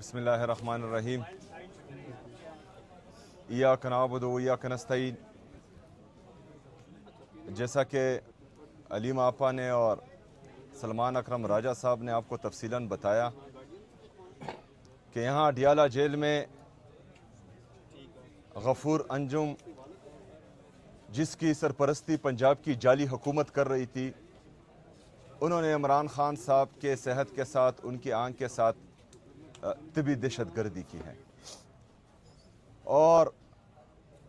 बिस्मिल्लाहिर्रहमानिर्रहीम। इय्याक नअबुदु व इय्याक नस्तईन। जैसा कि अलीम आपा ने और सलमान अकरम राजा साहब ने आपको तफसीलन बताया कि यहाँ अडियाला जेल में गफूर अंजुम, जिसकी सरपरस्ती पंजाब की जाली हुकूमत कर रही थी, उन्होंने इमरान खान साहब के सेहत के साथ, उनकी आंख के साथ तिबी दहशत गर्दी की है और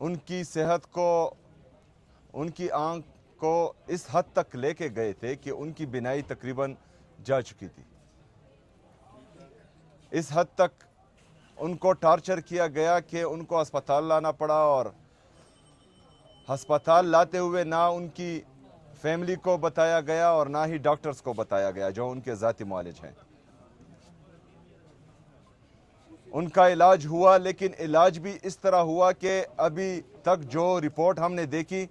उनकी सेहत को, उनकी आंख को इस हद तक लेके गए थे कि उनकी बिनाई तकरीबन जा चुकी थी। इस हद तक उनको टॉर्चर किया गया कि उनको अस्पताल लाना पड़ा और अस्पताल लाते हुए ना उनकी फैमिली को बताया गया और ना ही डॉक्टर्स को बताया गया जो उनके ज़ाती मुआलिज हैं। उनका इलाज हुआ, लेकिन इलाज भी इस तरह हुआ कि अभी तक जो रिपोर्ट हमने देखी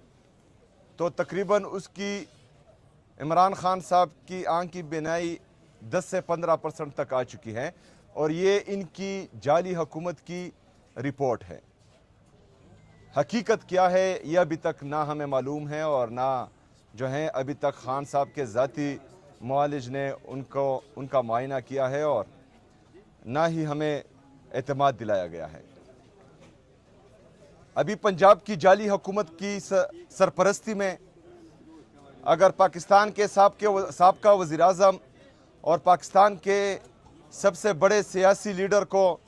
तो तकरीबन उसकी इमरान खान साहब की आंख की बिनाई 10 से 15% तक आ चुकी है और ये इनकी जाली हुकूमत की रिपोर्ट है। हकीकत क्या है यह अभी तक ना हमें मालूम है और ना जो है अभी तक खान साहब के ज़ाती मुआलिज ने उनका मुआयना किया है और ना ही हमें एतमाद दिलाया गया है। अभी पंजाब की जाली हुकूमत की सरपरस्ती में अगर पाकिस्तान के साबका वज़ीर आज़म और पाकिस्तान के सबसे बड़े सियासी लीडर को,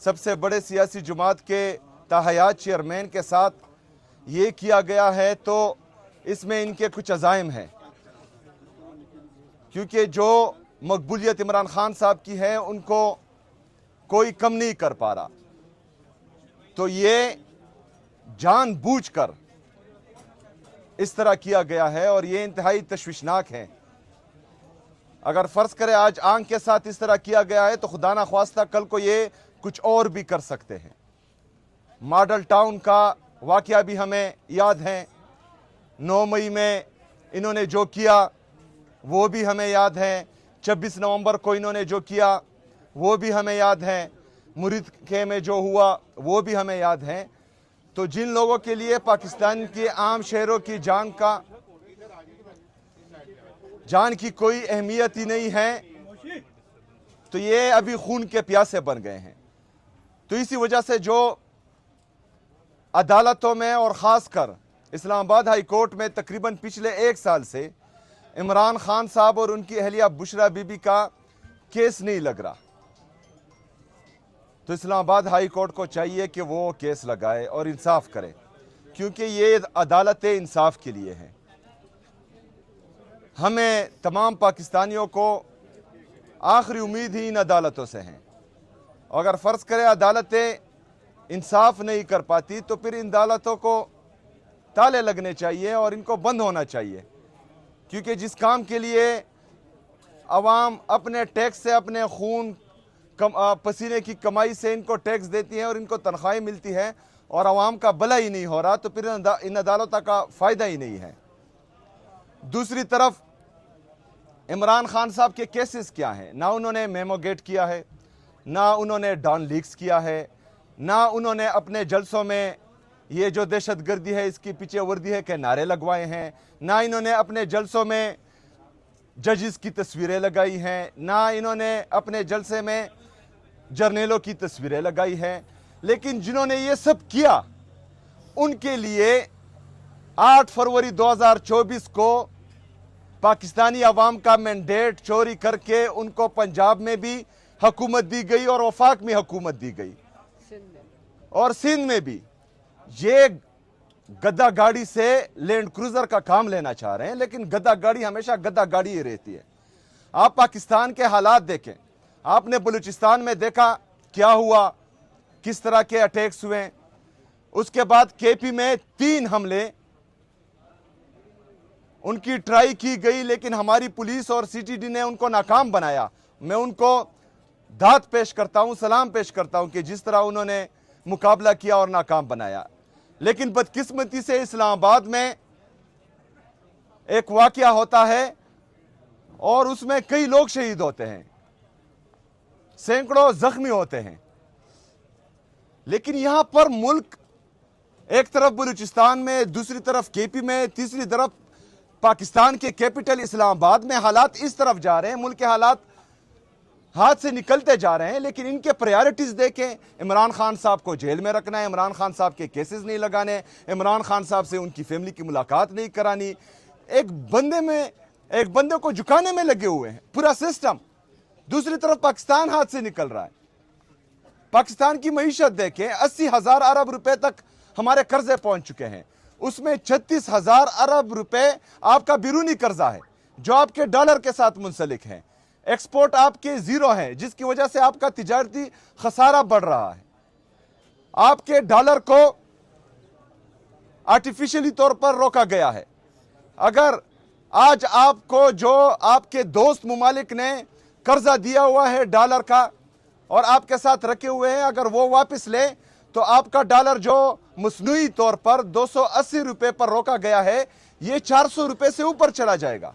सबसे बड़े सियासी जमात के ताहयात चेयरमैन के साथ ये किया गया है तो इसमें इनके कुछ अज़ाइम हैं, क्योंकि जो मकबूलियत इमरान खान साहब की है उनको कोई कम नहीं कर पा रहा। तो ये जानबूझकर इस तरह किया गया है और ये इंतहाई तशवीशनाक है। अगर फर्ज करें आज आंख के साथ इस तरह किया गया है तो खुदा ना ख्वास्ता कल को ये कुछ और भी कर सकते हैं। मॉडल टाउन का वाकया भी हमें याद है, 9 मई में इन्होंने जो किया वो भी हमें याद है, 26 नवंबर को इन्होंने जो किया वो भी हमें याद है, मुरीद के में जो हुआ वो भी हमें याद है। तो जिन लोगों के लिए पाकिस्तान के आम शहरों की जान की कोई अहमियत ही नहीं है, तो ये अभी खून के प्यासे बन गए हैं। तो इसी वजह से जो अदालतों में और ख़ासकर इस्लामाबाद हाई कोर्ट में तकरीबन पिछले 1 साल से इमरान खान साहब और उनकी अहलिया बुशरा बीबी का केस नहीं लग रहा, तो इस्लामाबाद हाई कोर्ट को चाहिए कि वो केस लगाए और इंसाफ करे, क्योंकि ये अदालतें इंसाफ के लिए हैं। हमें तमाम पाकिस्तानियों को आखिरी उम्मीद ही इन अदालतों से हैं। अगर फ़र्ज़ करें अदालतें इंसाफ नहीं कर पाती तो फिर इन अदालतों को ताले लगने चाहिए और इनको बंद होना चाहिए, क्योंकि जिस काम के लिए अवाम अपने टैक्स से, अपने खून पसीने की कमाई से इनको टैक्स देती है और इनको तनख्वाहें मिलती है और अवाम का भला ही नहीं हो रहा, तो फिर इन अदालतों का फ़ायदा ही नहीं है। दूसरी तरफ इमरान खान साहब के केसेस क्या हैं? ना उन्होंने मेमोगेट किया है, ना उन्होंने डॉन लीक्स किया है, ना उन्होंने अपने जलसों में ये जो दहशत गर्दी है इसकी पीछे वर्दी है के नारे लगवाए हैं, ना इन्होंने अपने जलसों में जजेस की तस्वीरें लगाई हैं, ना इन्होंने अपने जलसे में जर्नेलों की तस्वीरें लगाई हैं। लेकिन जिन्होंने ये सब किया उनके लिए 8 फरवरी 2024 को पाकिस्तानी अवाम का मैंडेट चोरी करके उनको पंजाब में भी हुकूमत दी गई और वफाक में हुकूमत दी गई और सिंध में भी। ये गद्दा गाड़ी से लैंड क्रूजर का काम लेना चाह रहे हैं, लेकिन गद्दा गाड़ी हमेशा गद्दा गाड़ी ही रहती है। आप पाकिस्तान के हालात देखें, आपने बलूचिस्तान में देखा क्या हुआ, किस तरह के अटैक्स हुए। उसके बाद केपी में 3 हमले, उनकी ट्राई की गई लेकिन हमारी पुलिस और सीटीडी ने उनको नाकाम बनाया। मैं उनको दाद पेश करता हूं, सलाम पेश करता हूं कि जिस तरह उन्होंने मुकाबला किया और नाकाम बनाया। लेकिन बदकिस्मती से इस्लामाबाद में एक वाकया होता है और उसमें कई लोग शहीद होते हैं। सैकड़ों जख्मी होते हैं। लेकिन यहां पर मुल्क एक तरफ बलूचिस्तान में, दूसरी तरफ केपी में, तीसरी तरफ पाकिस्तान के कैपिटल इस्लामाबाद में हालात इस तरफ जा रहे हैं, मुल्क के हालात हाथ से निकलते जा रहे हैं। लेकिन इनके प्रायोरिटीज देखें, इमरान खान साहब को जेल में रखना है, इमरान खान साहब के केसेस नहीं लगाने, इमरान खान साहब से उनकी फैमिली की मुलाकात नहीं करानी, एक बंदे को झुकाने में लगे हुए हैं पूरा सिस्टम। दूसरी तरफ पाकिस्तान हाथ से निकल रहा है। पाकिस्तान की मईशत देखें, 80,000 अरब रुपए तक हमारे कर्जे पहुंच चुके हैं। उसमें 36,000 अरब रुपए आपका बिरूनी कर्जा है जो आपके डॉलर के साथ मुंसलिक है। एक्सपोर्ट आपके जीरो है, जिसकी वजह से आपका तिजारती खसारा बढ़ रहा है। आपके डॉलर को आर्टिफिशियली तौर पर रोका गया है। अगर आज आपको जो आपके दोस्त मुमालिक ने कर्जा दिया हुआ है डॉलर का और आपके साथ रखे हुए हैं, अगर वो वापस ले तो आपका डॉलर जो मसनूई तौर पर 280 रुपए पर रोका गया है, ये 400 रुपए से ऊपर चला जाएगा।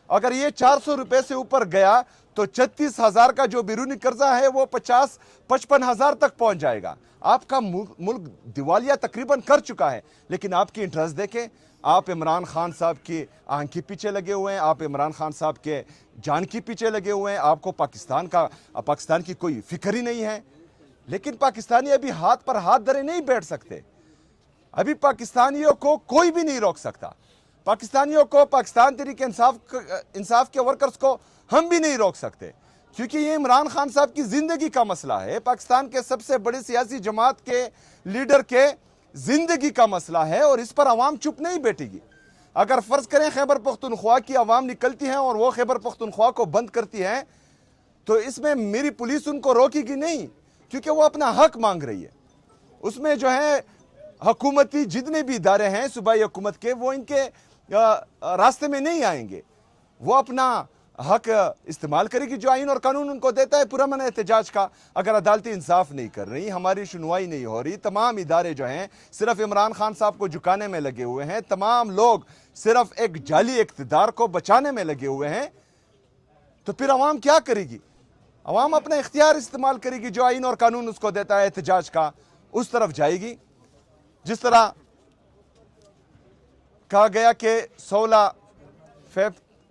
अगर ये 400 रुपए से ऊपर गया तो 36,000 का जो बिरूनी कर्जा है वो 50-55,000 तक पहुंच जाएगा। आपका मुल्क दिवालिया तकरीबन कर चुका है। लेकिन आपकी इंटरेस्ट देखें, आप इमरान खान साहब की आंख के पीछे लगे हुए हैं, आप इमरान खान साहब के जान के पीछे लगे हुए हैं। आपको पाकिस्तान की कोई फिक्र ही नहीं है। लेकिन पाकिस्तानी अभी हाथ पर हाथ धरे नहीं बैठ सकते। अभी पाकिस्तानियों को कोई भी नहीं रोक सकता। पाकिस्तानियों को, पाकिस्तान तहरीक इंसाफ के वर्कर्स को हम भी नहीं रोक सकते, क्योंकि ये इमरान खान साहब की जिंदगी का मसला है। पाकिस्तान के सबसे बड़ी सियासी जमात के लीडर के जिंदगी का मसला है और इस पर अवाम चुप नहीं बैठेगी। अगर फर्ज करें खैबर पख्तूनख्वा की अवाम निकलती है और वो खैबर पख्तूनख्वा को बंद करती है, तो इसमें मेरी पुलिस उनको रोकेगी नहीं, क्योंकि वो अपना हक मांग रही है। उसमें जो है हुकूमती जितने भी इदारे हैं सूबाई हुकूमत के, वो इनके रास्ते में नहीं आएंगे। वो अपना हक इस्तेमाल करेगी जो आइन और कानून उनको देता है पुरअमन एहतजाज का। अगर अदालती इंसाफ नहीं कर रही, हमारी सुनवाई नहीं हो रही, तमाम इदारे जो हैं सिर्फ इमरान खान साहब को झुकाने में लगे हुए हैं, तमाम लोग सिर्फ एक जाली इक़्तिदार को बचाने में लगे हुए हैं, तो फिर अवाम क्या करेगी? अवाम अपना इख्तियार इस्तेमाल करेगी, जो आइन और कानून उसको देता है एहतजाज का, उस तरफ जाएगी। जिस तरह कहा गया कि 16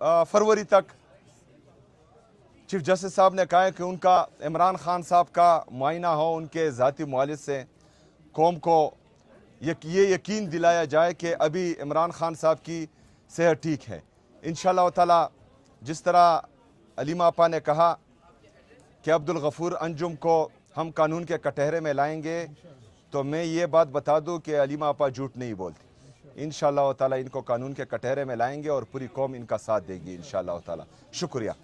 फरवरी तक चीफ जस्टिस साहब ने कहा है कि उनका इमरान खान साहब का मुआयना हो, उनके ज़ाती मुआलिज से कौम को ये यकीन दिलाया जाए कि अभी इमरान खान साहब की सेहत ठीक है। इंशाअल्लाह ताला जिस तरह अलीमा आपा ने कहा कि अब्दुल गफूर अंजुम को हम कानून के कटहरे में लाएंगे, तो मैं ये बात बता दूं कि अलीमा आपा झूठ नहीं बोलती। इंशाअल्लाह ताला इनको कानून के कटहरे में लाएंगे और पूरी कौम इनका साथ देगी इंशाअल्लाह ताला। शुक्रिया।